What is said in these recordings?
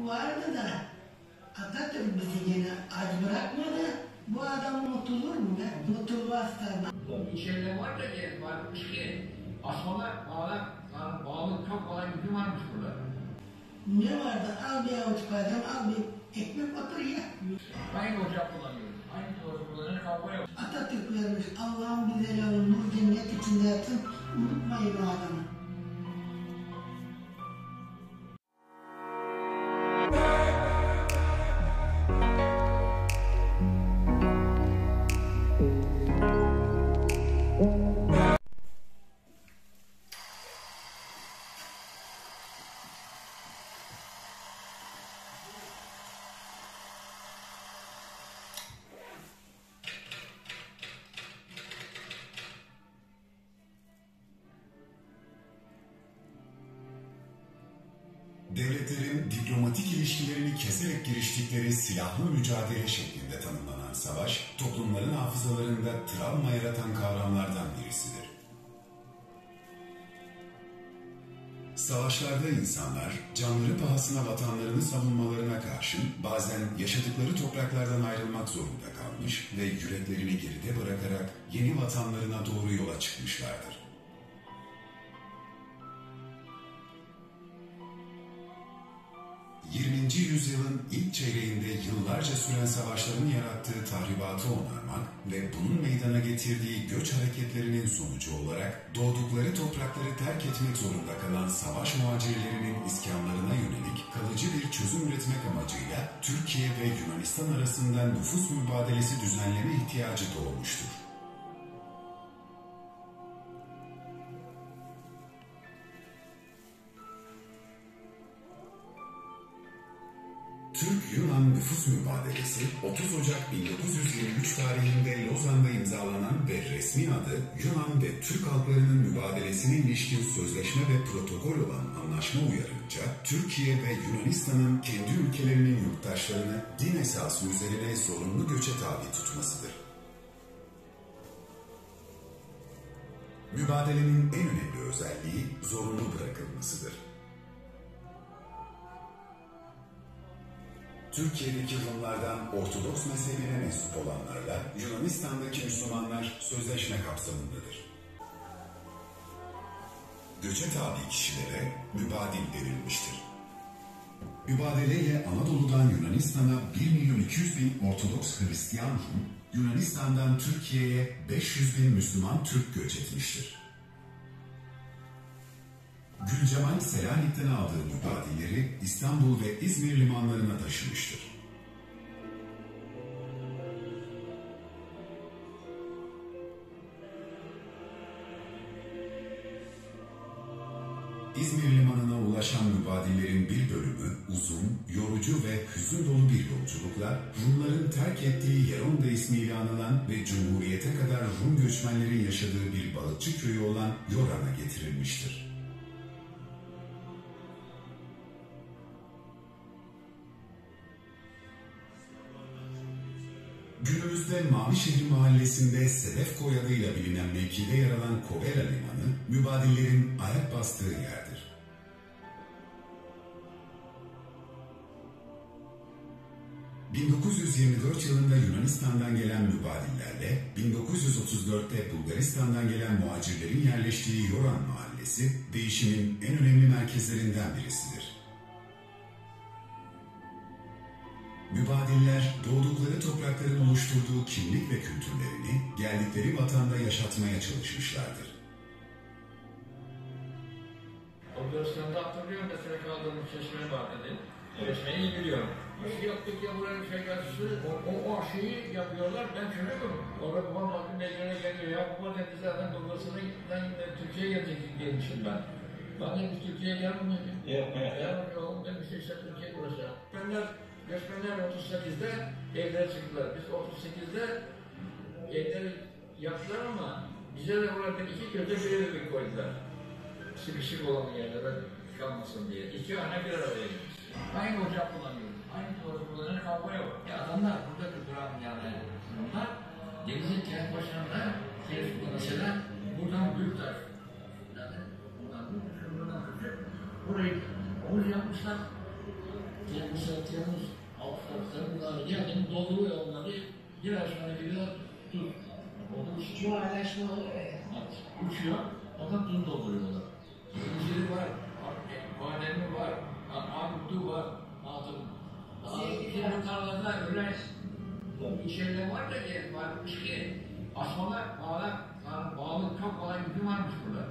vardı da Atatürk bizi yine aç bırakmadı. Bu adam unutulur mu be? Unutulmaz tabii. Bir şeyler var da varmış ki asmalar bağlı çok kolay gücü varmış burada. Ne vardı? Al bir avuç badem, al bir ekmek otur ye. Aynı ocak kullanıyoruz. Aynı ocak kullanıyoruz. Kavga yok. Atatürk vermiş. Allah'ın güzel yolu nur cennet içinde yatsın. Unutmayın o adamı. Devletlerin diplomatik ilişkilerini keserek giriştikleri silahlı mücadele şeklinde tanımlanan savaş, toplumların hafızalarında travma yaratan kavramlardan birisidir. Savaşlarda insanlar, canları pahasına vatanlarını savunmalarına karşın bazen yaşadıkları topraklardan ayrılmak zorunda kalmış ve yüreklerini geride bırakarak yeni vatanlarına doğru yola çıkmışlardır. 20. yüzyılın ilk çeyreğinde yıllarca süren savaşların yarattığı tahribatı onarmak ve bunun meydana getirdiği göç hareketlerinin sonucu olarak doğdukları toprakları terk etmek zorunda kalan savaş muhacirlerinin iskanlarına yönelik kalıcı bir çözüm üretmek amacıyla Türkiye ve Yunanistan arasında nüfus mübadelesi düzenleme ihtiyacı doğmuştur. Türk-Yunan nüfus mübadelesi 30 Ocak 1923 tarihinde Lozan'da imzalanan ve resmi adı Yunan ve Türk halklarının mübadelesine ilişkin sözleşme ve protokol olan anlaşma uyarınca Türkiye ve Yunanistan'ın kendi ülkelerinin yurttaşlarını din esası üzerine zorunlu göçe tabi tutmasıdır. Mübadelenin en önemli özelliği zorunlu bırakılmasıdır. Türkiye'deki Rumlardan Ortodoks mezhebine mensup olanlarla Yunanistan'daki Müslümanlar sözleşme kapsamındadır. Göçe tabi kişilere mübadil verilmiştir. Mübadeleyle Anadolu'dan Yunanistan'a 1.200.000 Ortodoks Hristiyan Rum, Yunanistan'dan Türkiye'ye 500.000 Müslüman Türk göç etmiştir. Gülcemal Selanik'ten aldığı mübadilleri İstanbul ve İzmir limanlarına taşımıştır. İzmir limanına ulaşan mübadillerin bir bölümü uzun, yorucu ve hüzün dolu bir yolculukla Rumların terk ettiği Yoran ismiyle anılan ve Cumhuriyete kadar Rum göçmenlerin yaşadığı bir balıkçı köyü olan Yoran'a getirilmiştir. Günümüzde Mavişehir mahallesinde Sedef Koy adıyla bilinen mevkide yer alan Kovela Limanı, mübadillerin ayak bastığı yerdir. ...1924 yılında Yunanistan'dan gelen mübadillerle 1934'te Bulgaristan'dan gelen muhacirlerin yerleştiği Yoran mahallesi, değişimin en önemli merkezlerinden birisidir. Mübadiller, doğdukları toprakların oluşturduğu kimlik ve kültürlerini geldikleri vatanda yaşatmaya çalışmışlardır. Bulgaristan'da hatırlıyorum mesela kaldığımız çeşme var dedi. Çeşmeyi iyi biliyorum. Biz yaptık ya buranın şekercisi, o şeyi yapıyorlar, ben çocuğum. Orada babam bakın meydana geliyor, ya baba dedi zaten Bulgaristan'dan Türkiye'ye gelmişim ben. Ben dedim Türkiye'ye gelmiyor. Gelmiyor oğlum demiş işte Türkiye burası. Göçmenler 38'de evlere çıktılar. Biz 38'de evleri yaptılar ama bize de burada iki köşe bir evi koydular. Sıkışık olan yerlere kalmasın diye. İki ana bir araya gitmiş. Aynı ocak kullanıyoruz. Aynı ocak kullanıyoruz. Kavga yok. Ya adamlar burada bir duran yani. Onlar denizin kendi başlarında mesela buradan büyükler. Yani buradan büyük, şuradan küçük. Burayı havuz yapmışlar. Kendisi Temmuz, Ağustos, Temmuz ayı geldim, dolduruyor onları, bir ay sonra gidiyor, tuz. Çuvallaşma oluyor ya. Uçuyor, ondan tuz dolduruyorlar. İnciri var, bademi var, armudu var, altın. Şimdi tarlada öyle bir şeyler var da ki, varmış ki, asmalar, bağlı çok kolay gücü varmış burada.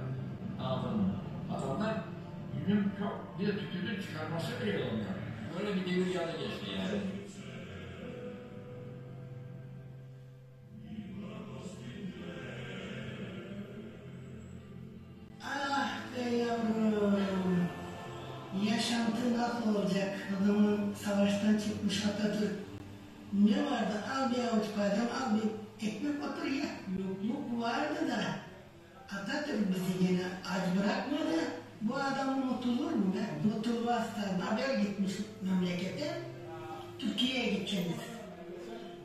Altın. Adamlar günün çok bir tütünün çıkarması bile olmuyor. Böyle bir devir yanı geçti yani. Ah be yavrum, yaşantı nasıl olacak? Adamın savaştan çıkmış Atatürk. Ne vardı? Al bir avuç badem, al bir ekmek otur ya. Yokluk vardı da Atatürk bizi yine aç bırakmadı. Bu adam unutulur mu be? Unutulmazsa haber gitmiş memlekete, Türkiye'ye gideceğiz.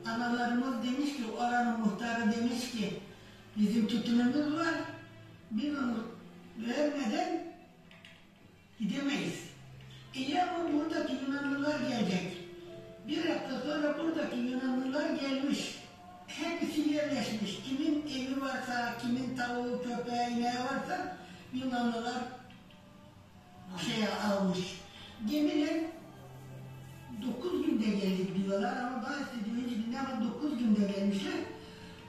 Analarımız demiş ki, oranın muhtarı demiş ki, bizim tütünümüz var, biz onu vermeden gidemeyiz. Ama buradaki Yunanlılar gelecek. Bir hafta sonra buradaki Yunanlılar gelmiş. Hepsi yerleşmiş. Kimin evi varsa, kimin tavuğu, köpeği, ineği varsa Yunanlılar almış. Gemiler 9 günde geldik diyorlar ama bazı diyor hiç günde ama 9 günde gelmişler.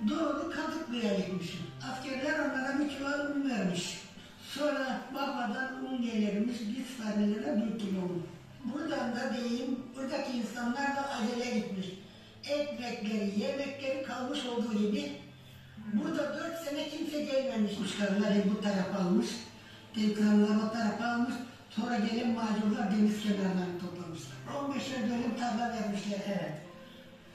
Doğru Kadıklı'ya gitmişler. Askerler onlara bir çuval un vermiş. Sonra babadan un gelirmiş, 100 tanelere 1 kilo un. Buradan da diyeyim, buradaki insanlar da acele gitmiş. Ekmekleri, yemekleri kalmış olduğu gibi. Burada 4 sene kimse gelmemiş. Kuşkarları bu tarafa almış, Devkanlar o tarafa almış. Sonra gelen macurlar deniz kenarlarını toplamışlar. 15'er dönüm tarla vermişler, evet.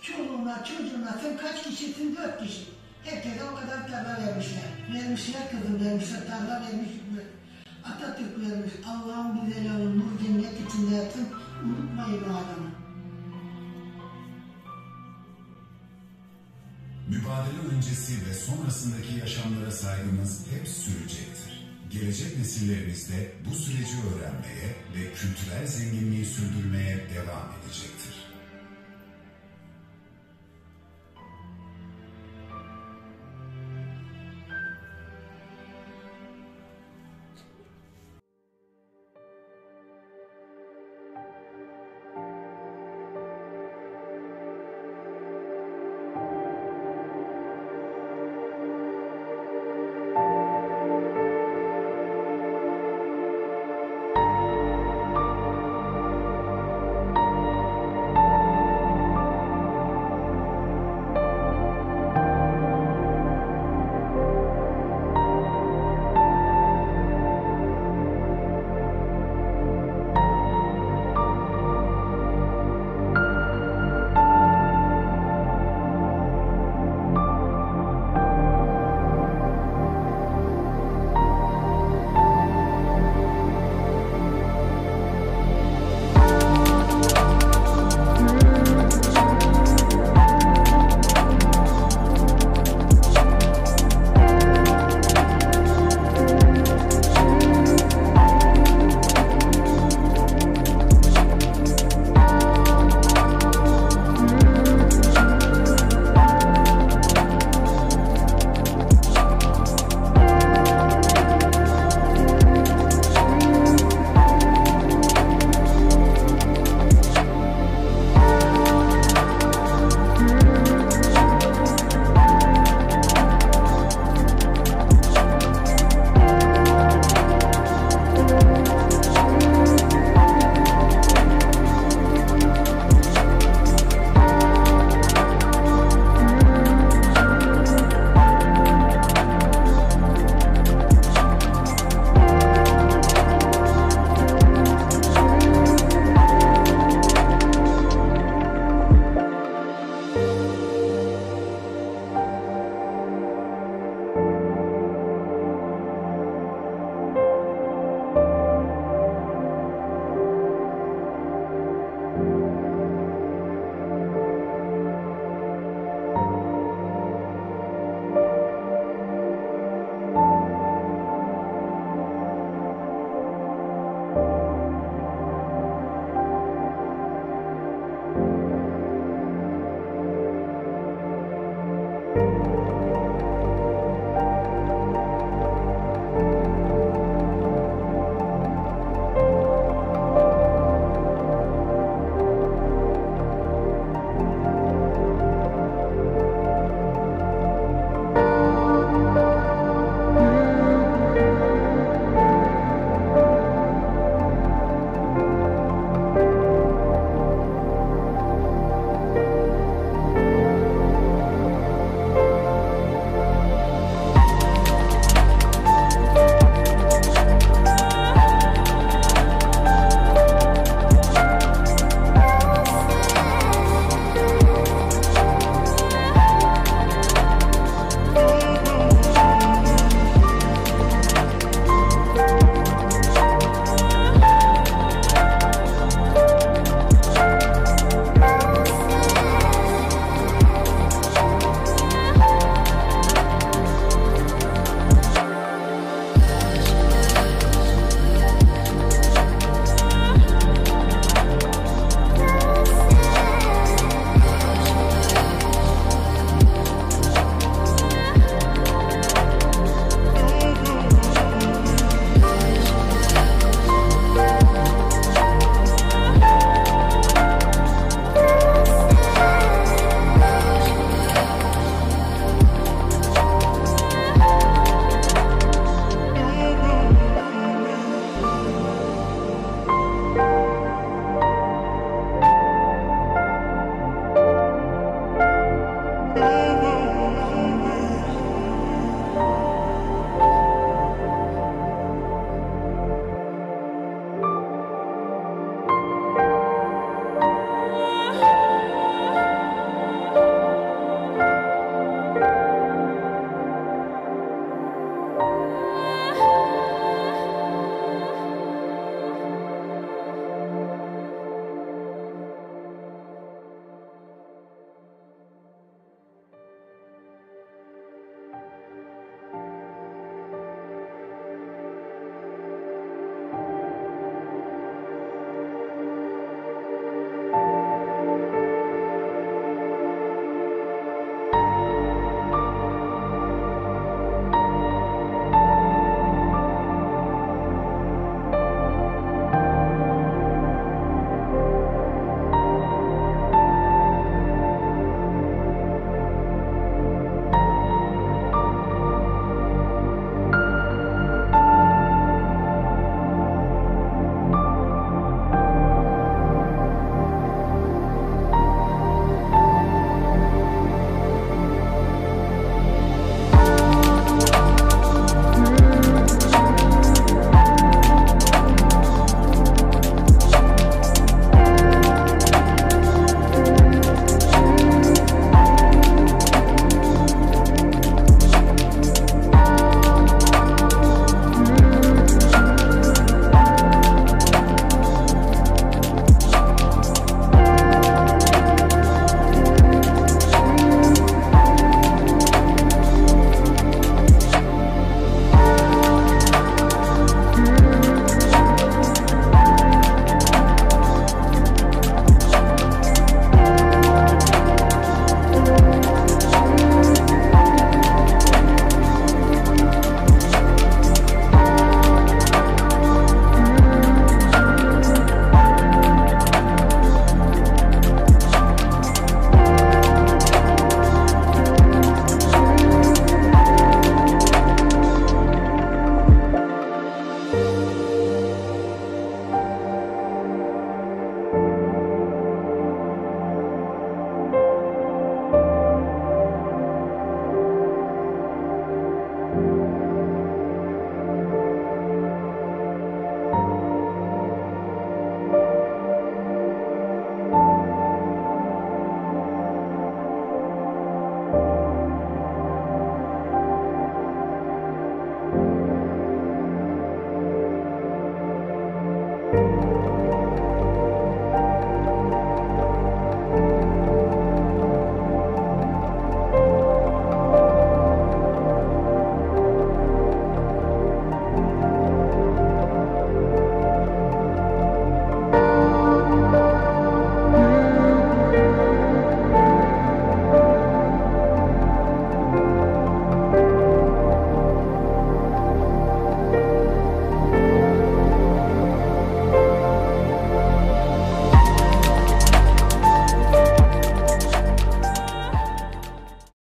Çoluğuna, çocuğuna, sen kaç kişisin? 4 kişi. Herkese o kadar tarla vermişler. Vermişler kızım, vermişler, tarla vermiş. Atatürk vermiş. Allah'ın güzel oğlu, nur cennet içinde yatsın. Unutmayın o adamı. Mübadele öncesi ve sonrasındaki yaşamlara saygımız hep sürecektir. Gelecek nesillerimiz de bu süreci öğrenmeye ve kültürel zenginliği sürdürmeye devam edecektir.